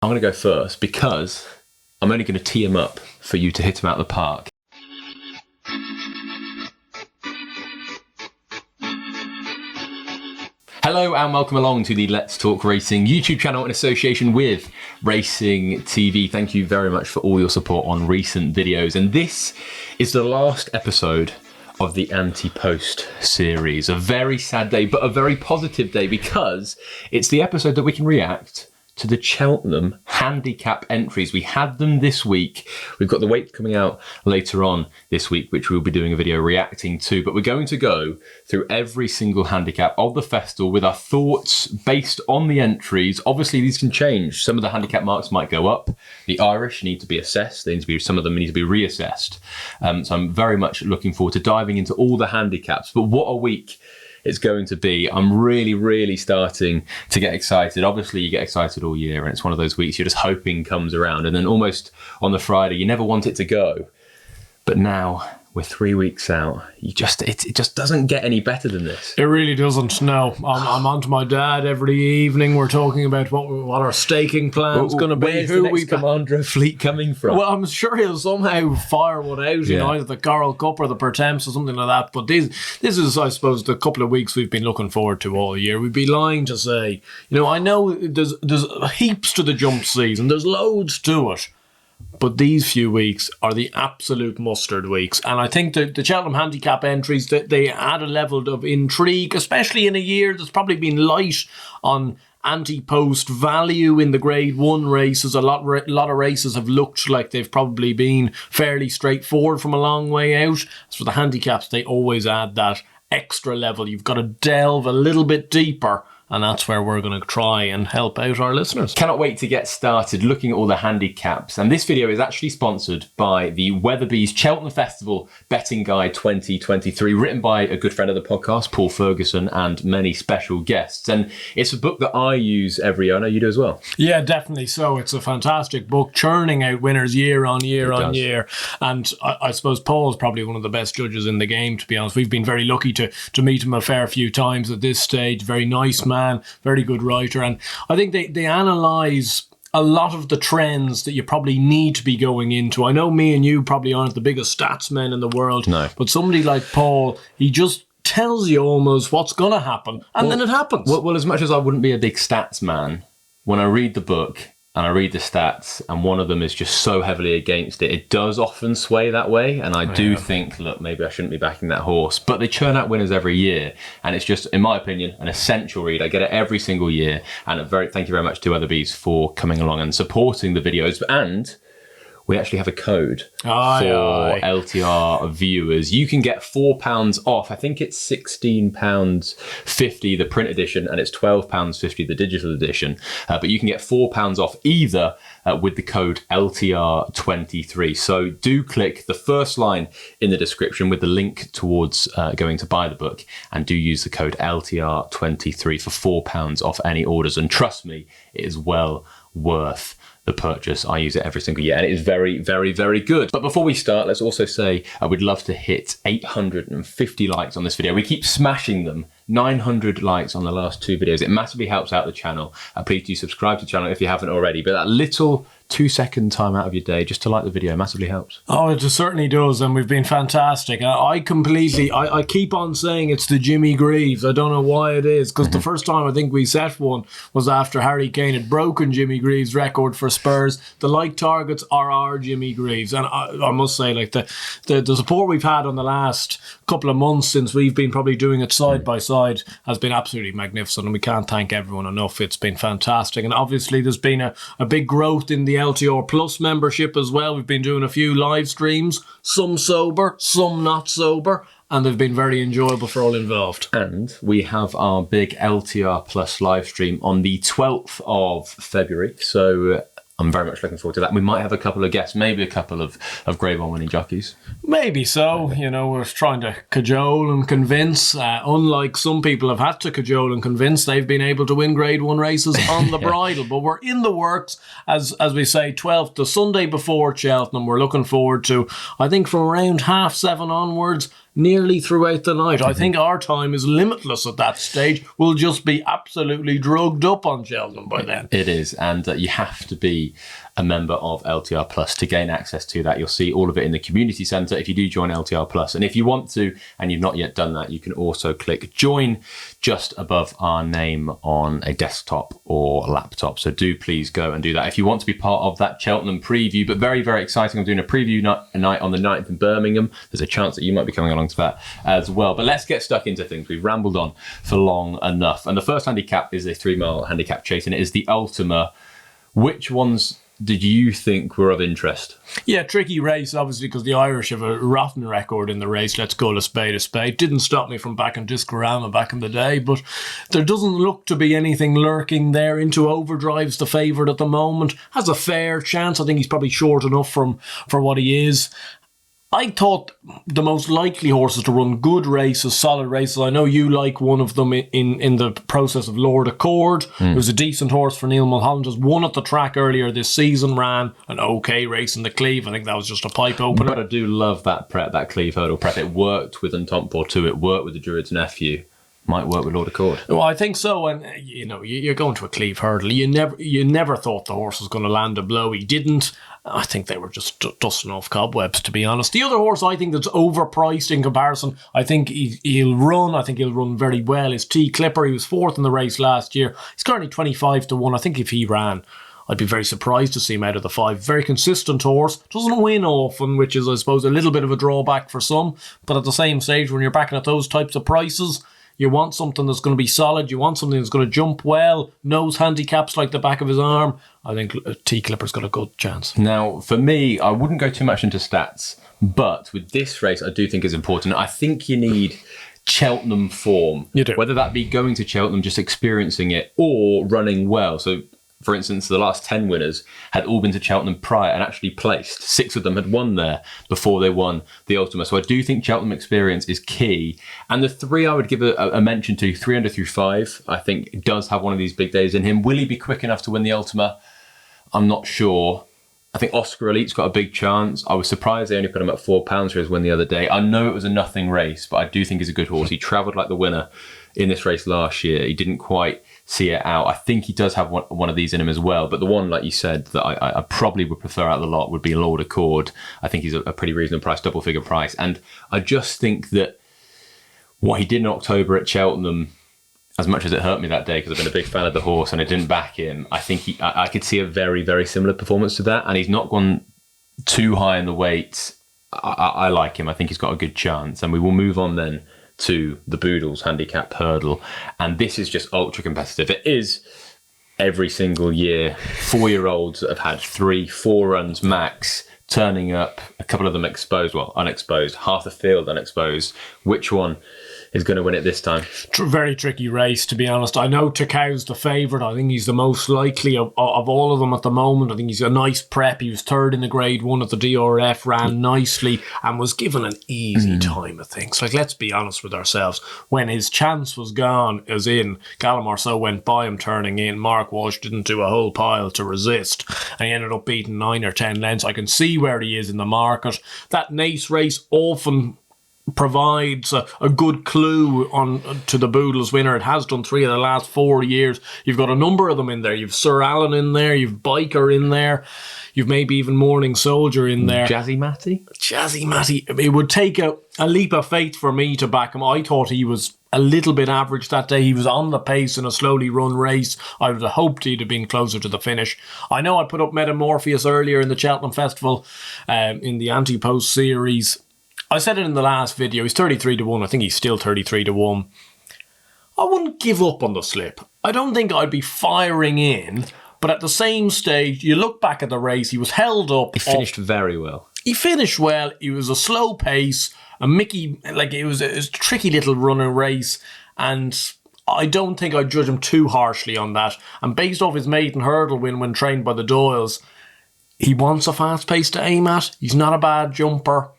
I'm going to go first because I'm only going to tee him up for you to hit him out of the park. Hello and welcome along to the Let's Talk Racing YouTube channel in association with Racing TV. Thank you very much for all your support on recent videos. And this is the last episode of the Ante Post series. A very sad day, but a very positive day because it's the episode that we can react to the Cheltenham Handicap entries. We had them this week. We've got the weight coming out later on this week, which we'll be doing a video reacting to, but we're going to go through every single handicap of the festival with our thoughts based on the entries. Obviously, these can change. Some of the handicap marks might go up. The Irish need to be assessed. Some of them need to be reassessed. So I'm very much looking forward to diving into all the handicaps, but what a week it's going to be. I'm really starting to get excited. Obviously, you get excited all year, and it's one of those weeks you're just hoping comes around, and then almost on the Friday, you never want it to go. But now we're 3 weeks out. It just doesn't get any better than this. It really doesn't. No, I'm on to my dad every evening. We're talking about what our staking plan's going to be. Where's the next commander of fleet coming from? Well, I'm sure he'll somehow fire one out in either the Coral Cup or the Pertemps or something like that. But this is, I suppose, the couple of weeks we've been looking forward to all year. We'd be lying to say, I know there's heaps to the jump season. There's loads to it. But these few weeks are the absolute mustard weeks. And I think the Cheltenham Handicap entries, they add a level of intrigue, especially in a year that's probably been light on anti-post value in the Grade 1 races. A lot of races have looked like they've probably been fairly straightforward from a long way out. As for the handicaps, they always add that extra level. You've got to delve a little bit deeper. And that's where we're going to try and help out our listeners. Cannot wait to get started looking at all the handicaps. And this video is actually sponsored by the Weatherby's Cheltenham Festival Betting Guide 2023, written by a good friend of the podcast, Paul Ferguson, and many special guests. And it's a book that I use every year. I know you do as well. Yeah, definitely so. It's a fantastic book, churning out winners year on year on year. And I suppose Paul's probably one of the best judges in the game, to be honest. We've been very lucky to meet him a fair few times at this stage. Very nice man. Very good writer, and I think they analyse a lot of the trends that you probably need to be going into. I know me and you probably aren't the biggest stats men in the world, but somebody like Paul, he just tells you almost what's going to happen, and then it happens. Well, as much as I wouldn't be a big stats man, when I read the book and I read the stats, and one of them is just so heavily against it, it does often sway that way. And I do think, look, maybe I shouldn't be backing that horse. But they churn out winners every year. And it's just, in my opinion, an essential read. I get it every single year. And thank you very much to Weatherby's for coming along and supporting the videos. And we actually have a code for LTR viewers. You can get £4 off. I think it's £16.50 the print edition, and it's £12.50 the digital edition. But you can get £4 off either with the code LTR23. So do click the first line in the description with the link towards going to buy the book, and do use the code LTR23 for £4 off any orders. And trust me, it is well worth the purchase. I use it every single year, and it is very good. But before we start, let's also say I would love to hit 850 likes on this video. We keep smashing them. 900 likes on the last 2 videos. It massively helps out the channel. Please do subscribe to the channel if you haven't already. But that little 2-second time out of your day just to like the video massively helps. Oh, it certainly does, and we've been fantastic. I keep on saying it's the Jimmy Greaves. I don't know why it is, because the first time I think we set one was after Harry Kane had broken Jimmy Greaves' record for Spurs. The like targets are our Jimmy Greaves, and I must say, like the support we've had on the last couple of months since we've been probably doing it side by side has been absolutely magnificent, and we can't thank everyone enough. It's been fantastic, and obviously there's been a big growth in the LTR Plus membership as well. We've been doing a few live streams, some sober, some not sober, and they've been very enjoyable for all involved. And we have our big LTR Plus live stream on the 12th of February, so I'm very much looking forward to that. We might have a couple of guests, maybe a couple of Grade 1 winning jockeys. Maybe so. We're trying to cajole and convince. Unlike some people have had to cajole and convince, they've been able to win Grade 1 races on the bridle. But we're in the works, as we say, 12th, the Sunday before Cheltenham. We're looking forward to, I think from around 7:30 onwards, nearly throughout the night. I think our time is limitless at that stage. We'll just be absolutely drugged up on Cheltenham by then. It is, and you have to be a member of LTR Plus to gain access to that. You'll see all of it in the community centre if you do join LTR Plus. And if you want to, and you've not yet done that, you can also click join just above our name on a desktop or laptop. So do please go and do that if you want to be part of that Cheltenham preview. But very, very exciting. I'm doing a preview night on the 9th in Birmingham. There's a chance that you might be coming along to that as well. But let's get stuck into things. We've rambled on for long enough. And the first handicap is a 3-mile handicap chase, and it is the Ultima. Which ones did you think were of interest? Yeah, tricky race, obviously, because the Irish have a rotten record in the race. Let's call a spade a spade. Didn't stop me from backing Discorama back in the day, but there doesn't look to be anything lurking there. Into Overdrive's the favourite at the moment. Has a fair chance. I think he's probably short enough for what he is. I thought the most likely horses to run good races, solid races. I know you like one of them in the process of Lord Accord. It was a decent horse for Neil Mulholland. Just won at the track earlier this season, ran an okay race in the Cleve. I think that was just a pipe opener. But I do love that prep, that Cleve hurdle prep. It worked with Ante Portu. It worked with the Druid's Nephew. Might work with Lord Accord. Well, I think so. And you're going to a Cleve hurdle. You never thought the horse was going to land a blow. He didn't. I think they were just dusting off cobwebs, to be honest. The other horse I think that's overpriced in comparison, I think he'll run. I think he'll run very well. Is T Clipper. He was 4th in the race last year. He's currently 25 to 1. I think if he ran, I'd be very surprised to see him out of the 5. Very consistent horse. Doesn't win often, which is, I suppose, a little bit of a drawback for some. But at the same stage, when you're backing at those types of prices, you want something that's going to be solid. You want something that's going to jump well. Knows handicaps like the back of his arm. I think T Clipper's got a good chance. Now, for me, I wouldn't go too much into stats, but with this race, I do think it's important. I think you need Cheltenham form. You do. Whether that be going to Cheltenham, just experiencing it, or running well. So, for instance, the last 10 winners had all been to Cheltenham prior and actually placed. 6 of them had won there before they won the Ultima. So I do think Cheltenham experience is key. And the 3 I would give a mention to, 300 through 5, I think does have one of these big days in him. Will he be quick enough to win the Ultima? I'm not sure. I think Oscar Elite's got a big chance. I was surprised they only put him at £4 for his win the other day. I know it was a nothing race, but I do think he's a good horse. He travelled like the winner in this race last year. He didn't quite see it out. I think he does have one of these in him as well. But the one, like you said, that I probably would prefer out of the lot would be Lord Accord. I think he's a pretty reasonable price, double figure price. And I just think that what he did in October at Cheltenham, as much as it hurt me that day because I've been a big fan of the horse and I didn't back him, I think I could see a very, very similar performance to that. And he's not gone too high in the weight. I like him. I think he's got a good chance. And we will move on then to the Boodles handicap hurdle. And this is just ultra competitive. It is every single year. 4-year-olds that have had 3-4 runs max turning up, a couple of them exposed, well, unexposed, half the field unexposed. Which one is going to win it this time? Very tricky race, to be honest. I know Takau's the favourite. I think he's the most likely of all of them at the moment. I think he's a nice prep. He was 3rd in the Grade 1 at the DRF, ran nicely and was given an easy time of things. Like, let's be honest with ourselves. When his chance was gone, as in Callum Marceau went by him turning in, Mark Walsh didn't do a whole pile to resist, and he ended up beating 9 or 10 lengths. I can see where he is in the market. That Nace race often provides a good clue on to the Boodles winner. It has done 3 of the last 4 years. You've got a number of them in there. You've Sir Alan in there. You've Biker in there. You've maybe even Morning Soldier in there. Jazzy Matty? It would take a leap of faith for me to back him. I thought he was a little bit average that day. He was on the pace in a slowly run race. I would have hoped he'd have been closer to the finish. I know I put up Metamorpheus earlier in the Cheltenham Festival in the Anti-Post series. I said it in the last video. He's 33 to 1. I think he's still 33 to 1. I wouldn't give up on the slip. I don't think I'd be firing in. But at the same stage, you look back at the race, he was held up. He finished very well. He finished well. He was a slow pace. A Mickey, like it was a tricky little running race. And I don't think I'd judge him too harshly on that. And based off his maiden hurdle win when trained by the Doyles, he wants a fast pace to aim at. He's not a bad jumper.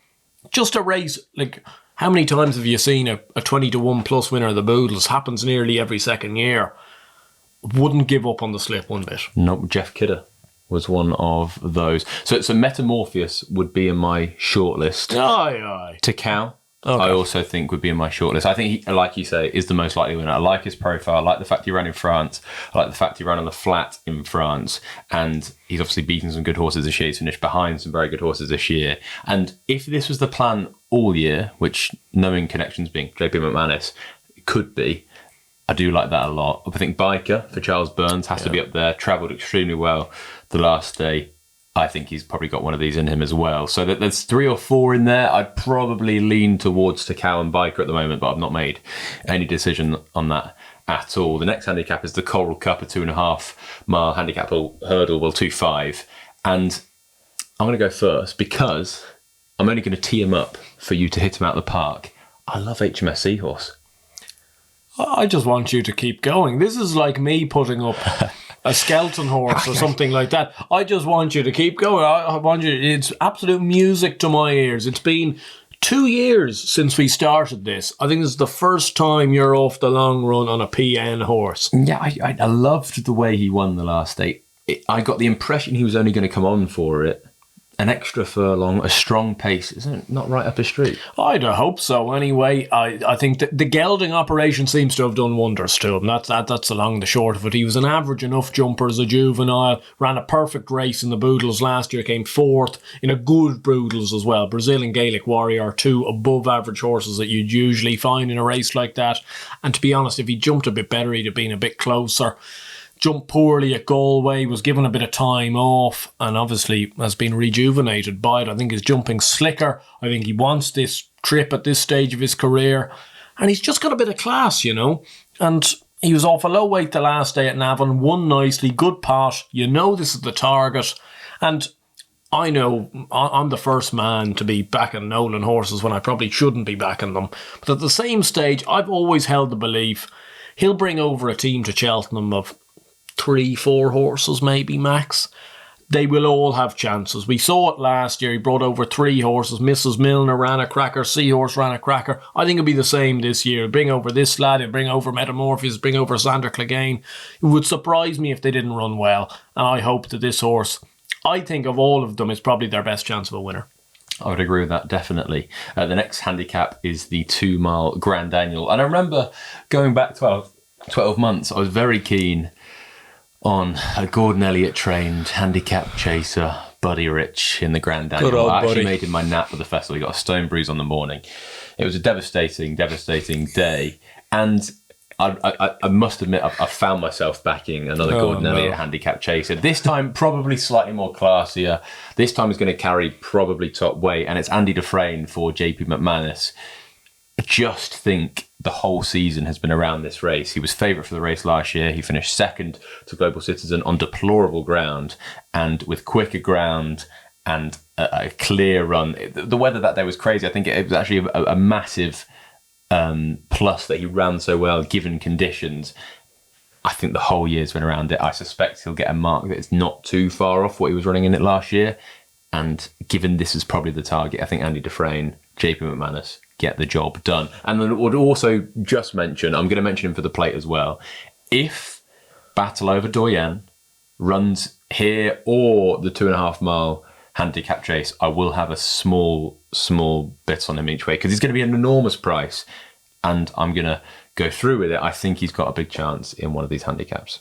Just a race, like, how many times have you seen a 20 to 1 plus winner of the Boodles? Happens nearly every second year. Wouldn't give up on the slip one bit. No, Jeff Kidder was one of those. So Metamorpheus would be in my shortlist. Aye. Takau I also think would be in my shortlist. I think he, like you say, is the most likely winner. I like his profile. I like the fact he ran in France. I like the fact he ran on the flat in France. And he's obviously beaten some good horses this year. He's finished behind some very good horses this year. And if this was the plan all year, which knowing connections being JP McManus could be, I do like that a lot. I think Biker for Charles Burns has to be up there. Travelled extremely well the last day. I think he's probably got one of these in him as well. So there's 3 or 4 in there. I'd probably lean towards Takao and Biker at the moment, but I've not made any decision on that at all. The next handicap is the Coral Cup, a 2.5 mile handicap hurdle, 2.5. And I'm going to go first because I'm only going to tee him up for you to hit him out of the park. I love HMS Seahorse. I just want you to keep going. This is like me putting up a skeleton horse or something like that. I just want you to keep going. I want you. It's absolute music to my ears. It's been 2 years since we started this. I think this is the first time you're off the long run on a PN horse. Yeah, I loved the way he won the last day. I got the impression he was only going to come on for it. An extra furlong, a strong pace, isn't it? Not right up his street. I'd hope so. Anyway, I think that the gelding operation seems to have done wonders to him. That's the long and the short of it. He was an average enough jumper as a juvenile, ran a perfect race in the Boodles last year, came 4th in a good Boodles as well. Brazilian Gaelic Warrior are 2 above average horses that you'd usually find in a race like that. And to be honest, if he jumped a bit better, he'd have been a bit closer. Jumped poorly at Galway, was given a bit of time off, and obviously has been rejuvenated by it. I think he's jumping slicker. I think he wants this trip at this stage of his career. And he's just got a bit of class, you know. And he was off a low weight the last day at Navan, won nicely, good pot. You know this is the target. And I know I'm the first man to be backing Nolan horses when I probably shouldn't be backing them. But at the same stage, I've always held the belief he'll bring over a team to Cheltenham of 3-4 horses maybe max. They will all have chances. We saw it last year. He brought over 3 horses. Mrs. Milner ran a cracker. Seahorse ran a cracker. I think it'll be the same this year. He'll bring over this lad. He'll bring over Metamorphosis. Bring over Sander Clegane. It would surprise me if they didn't run well. And I hope that this horse, I think of all of them, is probably their best chance of a winner. I would agree with that, definitely. The next handicap is the 2 mile Grand Annual. And I remember going back 12 months, I was very keen on a Gordon Elliott trained handicap chaser, Buddy Rich, in the Grand Annual. I actually made him my nap at the festival. He got a stone bruise on the morning. It was a devastating day. And I must admit, I found myself backing another Gordon Elliott handicap chaser. This time, probably slightly more classier. This time, he's going to carry probably top weight. And it's Andy Dufresne for JP McManus. I just think the whole season has been around this race. He was favourite for the race last year. He finished 2nd to Global Citizen on deplorable ground, and with quicker ground and a clear run. The weather that day was crazy. I think it was actually a massive plus that he ran so well given conditions. I think the whole year's been around it. I suspect he'll get a mark that is not too far off what he was running in it last year. And given this is probably the target, I think Andy Dufresne, JP McManus, get the job done. And I would also just mention, I'm going to mention him for the plate as well. If Battle Over Doyen runs here or the 2.5 mile handicap chase, I will have a small bit on him each way because he's going to be an enormous price. And I'm going to go through with it. I think he's got a big chance in one of these handicaps.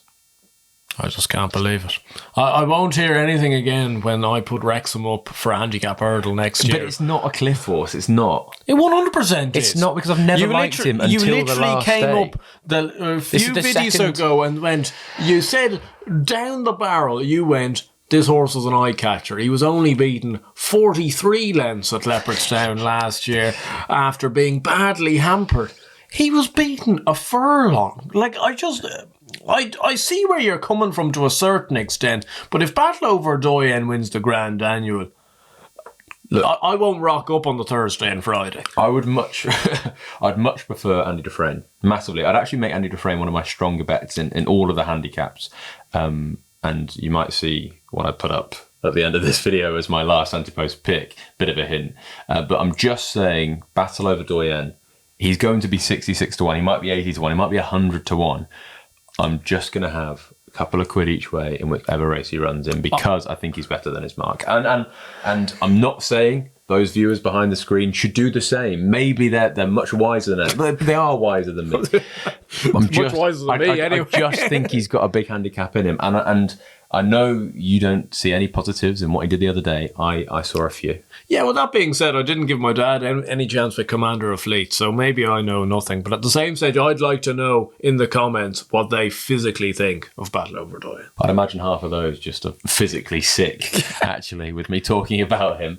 I just can't believe it. I won't hear anything again when I put Wrexham up for a handicap hurdle next year. But it's not a cliff horse. It's not. It 100% is. It's not, because I've never liked him until the last day. You literally came up a few videos ago and went, you said down the barrel, you went, this horse was an eye catcher. He was only beaten 43 lengths at Leopardstown last year after being badly hampered. He was beaten a furlong. Like, I see where you're coming from to a certain extent, but if Battle Over Doyen wins the Grand Annual, look, I won't rock up on the Thursday and Friday. I'd much prefer Andy Dufresne, massively. I'd actually make Andy Dufresne one of my stronger bets in all of the handicaps. And you might see what I put up at the end of this video as my last anti-post pick. Bit of a hint. But I'm just saying, Battle Over Doyen, he's going to be 66 to 1. He might be 80 to 1. He might be 100 to 1. I'm just going to have a couple of quid each way in whichever race he runs in because I think he's better than his mark. And I'm not saying those viewers behind the screen should do the same. Maybe they're much wiser than us, but they are wiser than me. Much wiser than me, anyway. I just think he's got a big handicap in him, and I know you don't see any positives in what he did the other day. I saw a few. Yeah, well, that being said, I didn't give my dad any chance with Commander of Fleet, so maybe I know nothing. But at the same stage, I'd like to know in the comments what they physically think of Battle Over Doyen. I'd imagine half of those just are physically sick, actually, with me talking about him.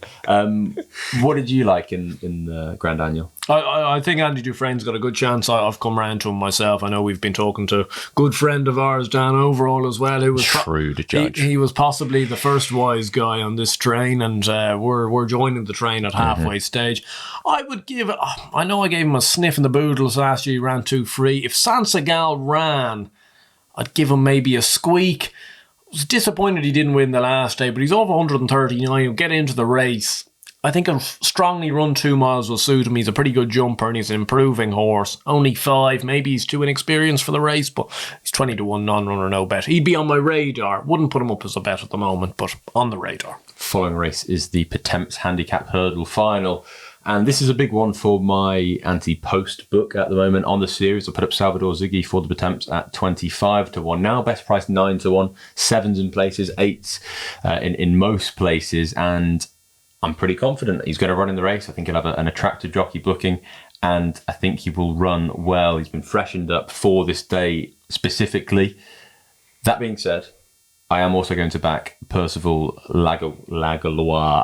What did you like in the Grand Annual? I think Andy Dufresne's got a good chance. I've come round to him myself. I know we've been talking to a good friend of ours, Dan Overall, as well, who was shrewd judge. He was possibly the first wise guy on this train, and we're joining the train at halfway stage. I would give it. I know I gave him a sniff in the Boodles last year. He ran 2-3. If Sansegal ran, I'd give him maybe a squeak. I was disappointed he didn't win the last day, but he's over 139. He'll get into the race. I think a strongly run 2 miles will suit him. He's a pretty good jumper and he's an improving horse. Only 5. Maybe he's too inexperienced for the race, but he's 20-1 non-runner, no bet. He'd be on my radar. Wouldn't put him up as a bet at the moment, but on the radar. Following race is the Pertemps Handicap Hurdle Final. And this is a big one for my anti-post book at the moment on the series. I put up Salvador Ziggy for the Pertemps at 25-1. Now best price 9-1. 7s in places, 8s in most places. And I'm pretty confident he's going to run in the race. I think he'll have an attractive jockey booking, and I think he will run well. He's been freshened up for this day specifically. That being said, I am also going to back Percival Lagalois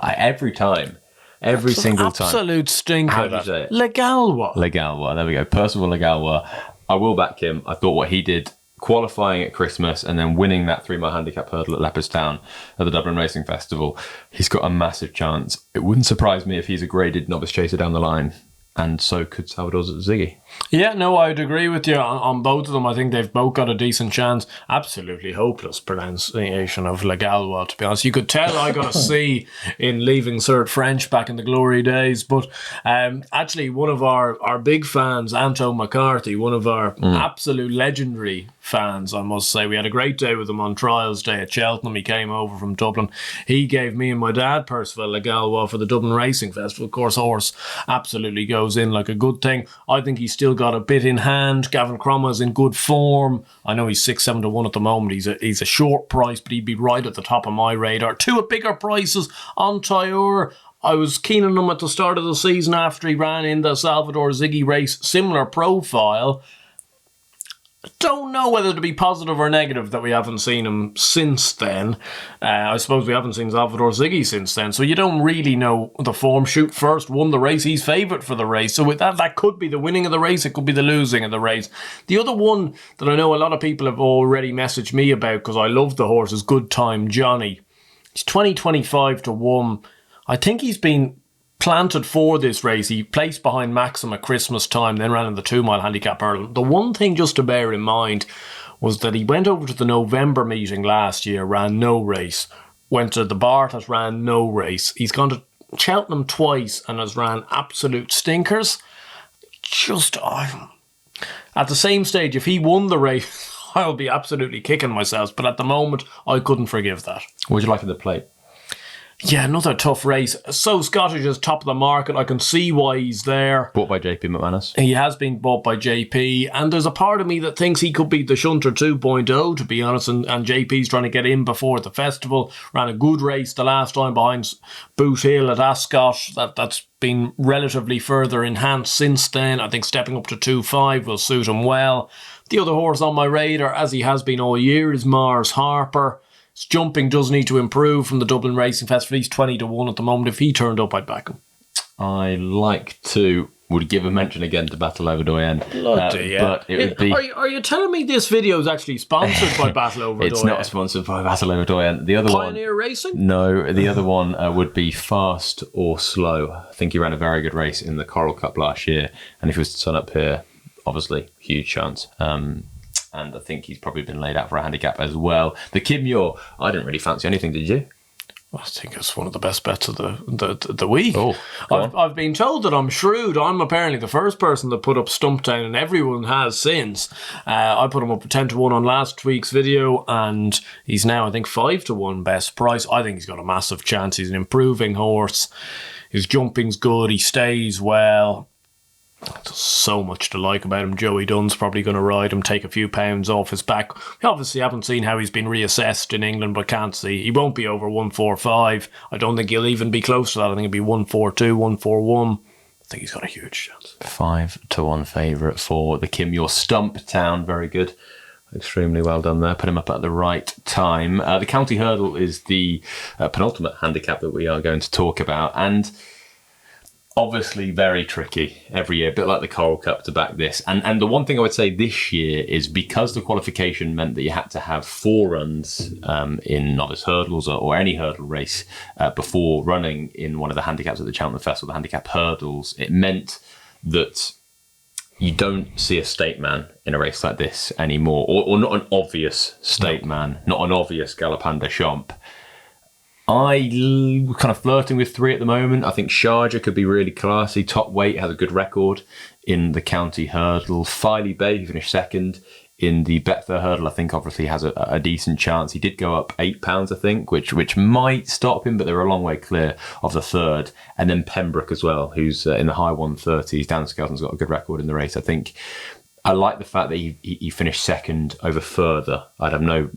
every single time. Absolute stinker. How do you say it? Legalois. Legalois, there we go. Percival Legalois. I will back him. I thought what he did qualifying at Christmas and then winning that 3-mile handicap hurdle at Leopardstown at the Dublin Racing Festival, he's got a massive chance. It wouldn't surprise me if he's a graded novice chaser down the line, and so could Salvador Ziggy. Yeah, no, I'd agree with you on both of them. I think they've both got a decent chance. Absolutely hopeless pronunciation of Legalois, to be honest. You could tell I got a C in leaving Cert French back in the glory days. But actually, one of our big fans, Ante McCarthy, one of our absolute legendary fans, I must say. We had a great day with him on Trials Day at Cheltenham. He came over from Dublin. He gave me and my dad Percival Legalois for the Dublin Racing Festival. Of course, horse absolutely goes in like a good thing. I think he's still got a bit in hand. Gavin Cromwell's in good form. I know he's 6-7-1 at the moment. He's a short price, but he'd be right at the top of my radar. 2 at bigger prices on Tyre. I was keen on him at the start of the season after he ran in the Salvador Ziggy race. Similar profile. Don't know whether to be positive or negative that we haven't seen him since then. I suppose we haven't seen Salvador Ziggy since then, so you don't really know the form. Shoot first, won the race, he's favourite for the race. So with that could be the winning of the race, it could be the losing of the race. The other one that I know a lot of people have already messaged me about, because I love the horse, is Good Time Johnny. He's 20-25-1. I think he's been planted for this race. He placed behind Maxim at Christmas time, then ran in the 2-mile handicap hurdle. The one thing just to bear in mind was that he went over to the November meeting last year, ran no race. Went to the Bartas, ran no race. He's gone to Cheltenham twice and has ran absolute stinkers. At the same stage, if he won the race, I'll be absolutely kicking myself. But at the moment, I couldn't forgive that. What would you like in the plate? Yeah, another tough race. So Scottish is top of the market. I can see why he's there. Bought by JP McManus. He has been bought by JP. And there's a part of me that thinks he could be the Shunter 2.0, to be honest. And JP's trying to get in before the festival. Ran a good race the last time behind Boot Hill at Ascot. That's been relatively further enhanced since then. I think stepping up to 2.5 will suit him well. The other horse on my radar, as he has been all year, is Mars Harper. His jumping does need to improve from the Dublin Racing Festival. He's 20-1 at the moment. If he turned up, I'd back him. Would give a mention again to Battle Over Doyen. Bloody But it would be... Are you telling me this video is actually sponsored by Battle Over Doyen? It's not sponsored by Battle Over Doyen. The other Pioneer Racing? No, the other one would be Fast or Slow. I think he ran a very good race in the Coral Cup last year. And if he was to turn up here, obviously, huge chance. And I think he's probably been laid out for a handicap as well. The Kid Muir, I didn't really fancy anything, did you? I think it's one of the best bets of the week. Oh, I've been told that I'm shrewd. I'm apparently the first person to put up Stumptown, and everyone has since. I put him up 10-1 on last week's video, and he's now, I think, 5-1 best price. I think he's got a massive chance. He's an improving horse. His jumping's good. He stays well. There's so much to like about him. Joey Dunn's probably going to ride him, take a few pounds off his back. We obviously haven't seen how he's been reassessed in England, but can't see. He won't be over 145. I don't think he'll even be close to that. I think he'll be 142, 141. I think he's got a huge chance. 5-1 favourite for the Kim Muir Stumptown. Very good. Extremely well done there. Put him up at the right time. The County Hurdle is the penultimate handicap that we are going to talk about. And obviously very tricky every year, a bit like the Coral Cup to back this. And the one thing I would say this year is because the qualification meant that you had to have 4 runs in novice hurdles or any hurdle race before running in one of the handicaps at the Cheltenham Festival, the handicap hurdles, it meant that you don't see a state man in a race like this anymore, or not an obvious state man, not an obvious Galopin des Champs. I'm kind of flirting with 3 at the moment. I think Sharjah could be really classy. Top weight, has a good record in the county hurdle. Filey Bay, who finished second in the Betfair hurdle, I think obviously has a decent chance. He did go up £8, I think, which might stop him, but they're a long way clear of the third. And then Pembroke as well, who's in the high 130s. Dan Skelton's got a good record in the race. I think I like the fact that he finished second over Further. I'd have no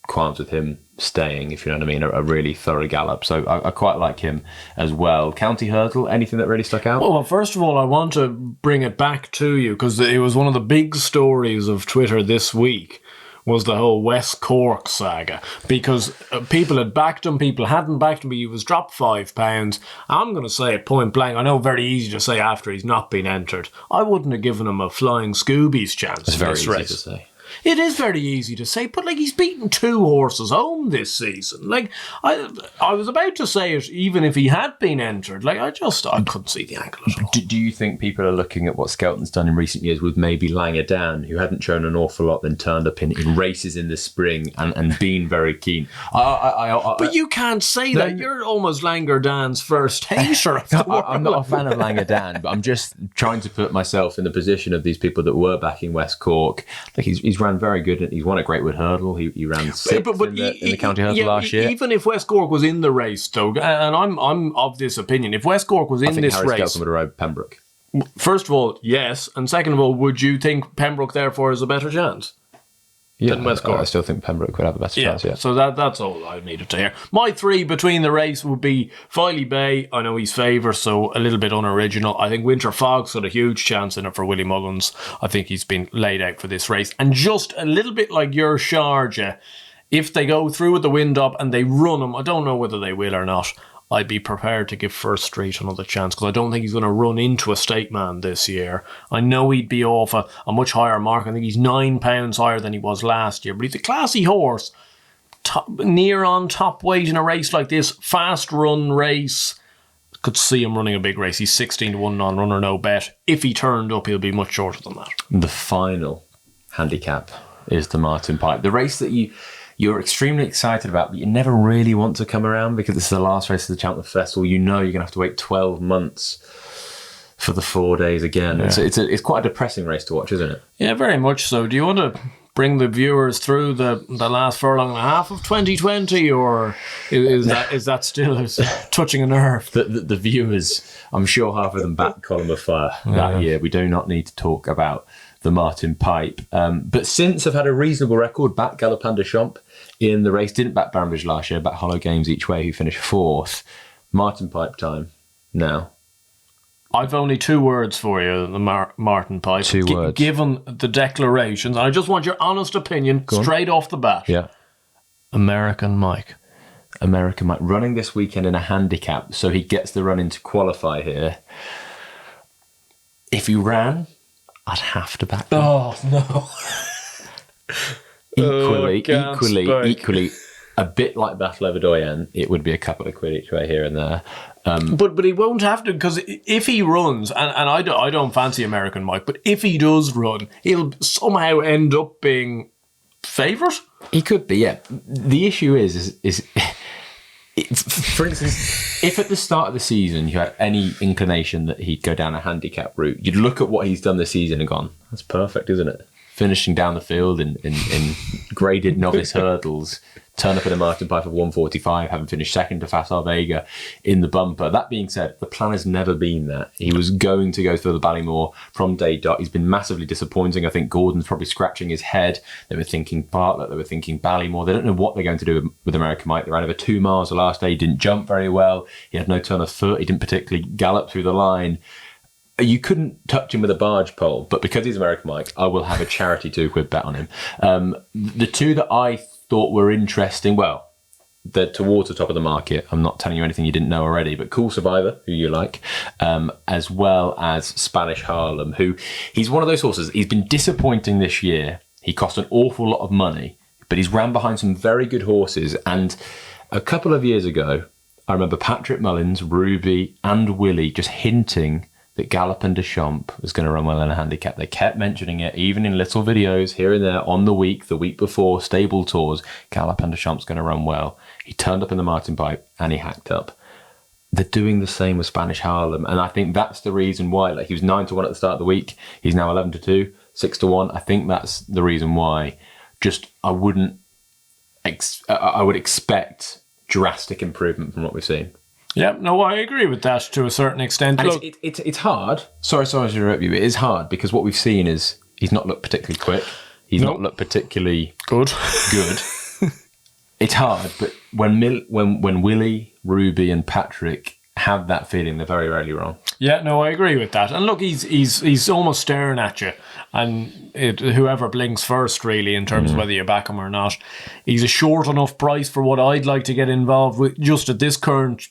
qualms with him staying, if you know what I mean, a really thorough gallop. So I quite like him as well. County hurdle, anything that really stuck out? Well, first of all, I want to bring it back to you because it was one of the big stories of Twitter this week was the whole West Cork saga, because people had backed him, people hadn't backed him, but he was dropped £5. I'm going to say it point blank. I know very easy to say after he's not been entered. I wouldn't have given him a flying Scooby's chance. It's very easy race to say. It is very easy to say, but he's beaten 2 horses home this season. I was about to say it even if he had been entered. I couldn't see the angle at all. Do you think people are looking at what Skelton's done in recent years with maybe Langadan, who hadn't shown an awful lot, then turned up in races in the spring and been very keen? But you can't say that. You're almost Langadan's first hater. I'm not a fan of Langadan, but I'm just trying to put myself in the position of these people that were backing West Cork. He's ran very good. He's won a Greatwood Hurdle. He ran 6th in the County Hurdle last year. Even if West Cork was in the race, though, and I'm of this opinion, if West Cork was in this Harry race, Skelton would have rode Pembroke. First of all, yes, and second of all, would you think Pembroke therefore has a better chance? Yeah, than West Cork? I still think Pembroke would have a better chance. Yeah, so that's all I needed to hear. My 3 between the race would be Filey Bay. I know he's favourite, so a little bit unoriginal. I think Winter Fog's got a huge chance in it for Willie Mullins. I think he's been laid out for this race. And just a little bit like your Sharjah, if they go through with the wind up and they run him, I don't know whether they will or not, I'd be prepared to give First Street another chance because I don't think he's going to run into a state man this year. I know he'd be off a much higher mark. I think he's £9 higher than he was last year, but he's a classy horse. Near on top weight in a race like this, fast run race. Could see him running a big race. He's 16-1 non-runner, no bet. If he turned up, he'll be much shorter than that. The final handicap is the Martin Pipe. The race that you're extremely excited about, but you never really want to come around because this is the last race of the Cheltenham Festival. You know you're going to have to wait 12 months for the 4 days again. Yeah. It's quite a depressing race to watch, isn't it? Yeah, very much so. Do you want to bring the viewers through the last furlong and a half of 2020, or is that still touching a nerve? The viewers, I'm sure half of them backed Column of Fire that year. We do not need to talk about the Martin Pipe. But since I've had a reasonable record, back Galopin des Champs in the race, didn't back Bramblage last year, back Hollow Games each way, who finished 4th. Martin Pipe time now. I've only 2 words for you, the Martin Pipe. 2 words. Given the declarations, and I just want your honest opinion straight off the bat. Yeah. American Mike. American Mike. Running this weekend in a handicap, so he gets the run in to qualify here. If he ran, I'd have to back him. Oh, no. Equally, a bit like Battle Over Doyen, it would be a couple of quid each way here and there. But he won't have to, because if he runs, and I don't fancy American Mike, but if he does run, he'll somehow end up being favourite. He could be, yeah. The issue is For instance, if at the start of the season you had any inclination that he'd go down a handicap route, you'd look at what he's done this season and gone, that's perfect, isn't it? Finishing down the field in graded novice hurdles, turn up in a Martin Pipe of 145, having finished second to Fassar Vega in the bumper. That being said, the plan has never been that. He was going to go through the Ballymore from day dot. He's been massively disappointing. I think Gordon's probably scratching his head. They were thinking Bartlett, they were thinking Ballymore. They don't know what they're going to do with American Mike. They ran over 2 miles the last day. He didn't jump very well. He had no turn of foot. He didn't particularly gallop through the line. You couldn't touch him with a barge pole, but because he's American Mike, I will have a charity £2 bet on him. The two that I thought were interesting, well, they're towards the top of the market. I'm not telling you anything you didn't know already, but Cool Survivor, who you like, as well as Spanish Harlem, who he's one of those horses. He's been disappointing this year. He cost an awful lot of money, but he's ran behind some very good horses. And a couple of years ago, I remember Patrick Mullins, Ruby, and Willie just hinting that Gallop and Deschamps was going to run well in a handicap. They kept mentioning it, even in little videos here and there on the week before, stable tours. Gallop and Deschamps going to run well. He turned up in the Martin Pipe and he hacked up. They're doing the same with Spanish Harlem, and I think that's the reason why. Like, he was 9-1 at the start of the week. He's now 11-2, 6-1. I think that's the reason why. I would expect drastic improvement from what we've seen. Yeah, no, I agree with that to a certain extent. And it's hard. Sorry to interrupt you. It is hard because what we've seen is he's not looked particularly quick. He's not looked particularly good. It's hard, but when Willie, Ruby, and Patrick have that feeling, they're very rarely wrong. Yeah, no, I agree with that. And look, he's almost staring at you, and whoever blinks first, really, in terms of whether you back him or not. He's a short enough price for what I'd like to get involved with, just at this current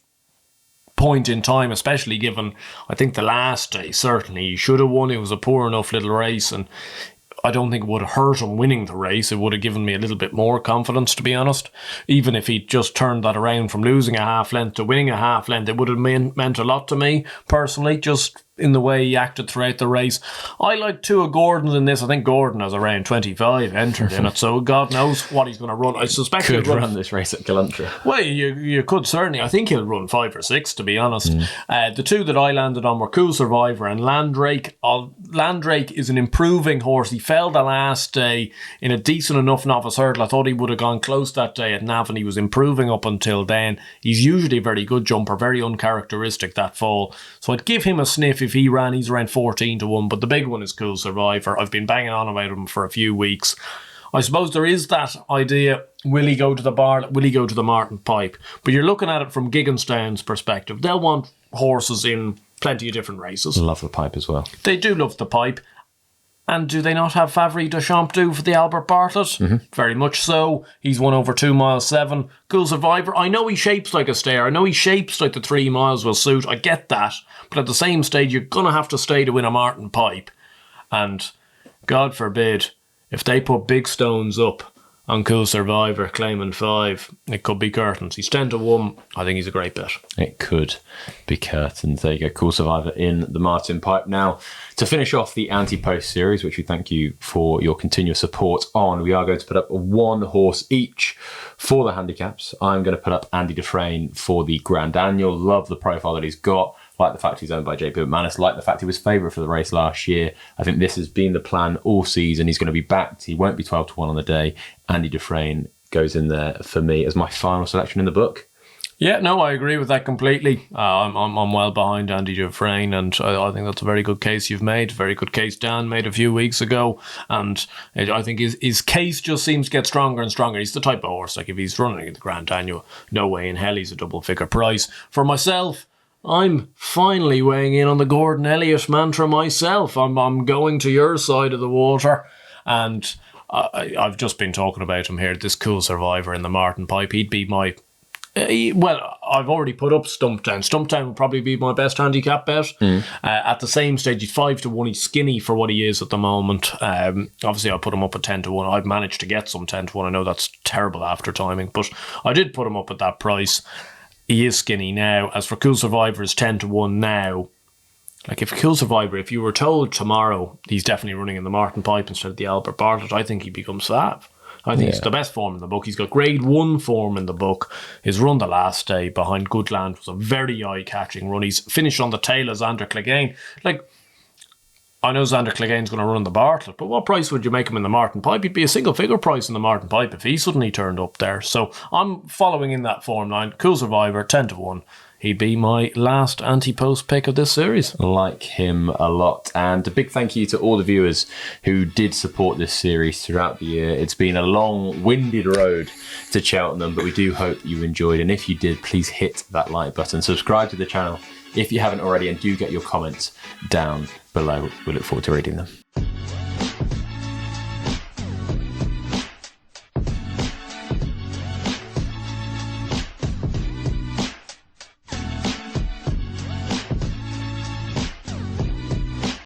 point in time, especially given, I think the last day, certainly he should have won. It was a poor enough little race, and I don't think it would have hurt him winning the race. It would have given me a little bit more confidence, to be honest. Even if he'd just turned that around from losing a half length to winning a half length, it would have meant a lot to me, personally, just in the way he acted throughout the race. I like two of Gordon's in this. I think Gordon has around 25 entered in it, so God knows what he's going to run. I suspect he'll run this race at Galantra. Well, you could certainly. I think he'll run 5 or 6, to be honest. The two that I landed on were Cool Survivor and Landrake. Landrake is an improving horse. He fell the last day in a decent enough novice hurdle. I thought he would have gone close that day at Navan. He was improving up until then. He's usually a very good jumper, very uncharacteristic that fall. So I'd give him a sniff if he ran. He's around 14-1, but the big one is Cool Survivor. I've been banging on about him for a few weeks. I suppose there is that idea, will he go to the bar, will he go to the Martin Pipe? But you're looking at it from Gigginstown's perspective. They'll want horses in plenty of different races. Love the Pipe as well. They do love the Pipe. And do they not have Favre Deschamps do for the Albert Bartlett? Very much so. He's won over 2 miles 7. Cool Survivor. I know he shapes like a stair. I know he shapes like the 3 miles will suit. I get that. But at the same stage, you're going to have to stay to win a Martin Pipe. And God forbid, if they put big stones up on Cool Survivor claiming 5, it could be curtains. He's 10-1. I think he's a great bet. It could be curtains. There you go. Cool Survivor in the Martin Pipe. Now, to finish off the anti-post series, which we thank you for your continuous support on, we are going to put up 1 horse each for the handicaps. I'm going to put up Andy Dufresne for the Grand Annual. Love the profile that he's got. Like the fact he's owned by JP McManus. Like the fact he was favourite for the race last year. I think this has been the plan all season. He's going to be backed. He won't be 12-1 on the day. Andy Dufresne goes in there for me as my final selection in the book. Yeah, no, I agree with that completely. I'm well behind Andy Dufresne, and I think that's a very good case you've made. Very good case Dan made a few weeks ago, and I think his case just seems to get stronger and stronger. He's the type of horse, like if he's running at the Grand Annual, no way in hell he's a double-figure price. For myself, I'm finally weighing in on the Gordon Elliott mantra myself. I'm going to your side of the water, and I've just been talking about him here. This Cool Survivor in the Martin Pipe. He'd be my... well, I've already put up Stumptown. Stumptown would probably be my best handicap bet. At the same stage, he's 5-1. He's skinny for what he is at the moment. Obviously, I put him up at 10-1. I've managed to get some 10-1. I know that's terrible after timing, but I did put him up at that price. He is skinny now. As for Cool Survivor, is 10-1 now. Like, if Cool Survivor, if you were told tomorrow he's definitely running in the Martin Pipe instead of the Albert Bartlett, I think he becomes fab. I think it's the best form in the book. He's got grade 1 form in the book. His run the last day behind Goodland was a very eye-catching run. He's finished on the tail of Xander Clegane. Like, I know Xander Clegane's going to run the Bartlett, but what price would you make him in the Martin Pipe? He'd be a single-figure price in the Martin Pipe if he suddenly turned up there. So I'm following in that form line. Cool Survivor, 10-1. He'd be my last anti-post pick of this series. I like him a lot. And a big thank you to all the viewers who did support this series throughout the year. It's been a long, winded road to Cheltenham, but we do hope you enjoyed. And if you did, please hit that like button. Subscribe to the channel if you haven't already, and do get your comments down below. We look forward to reading them.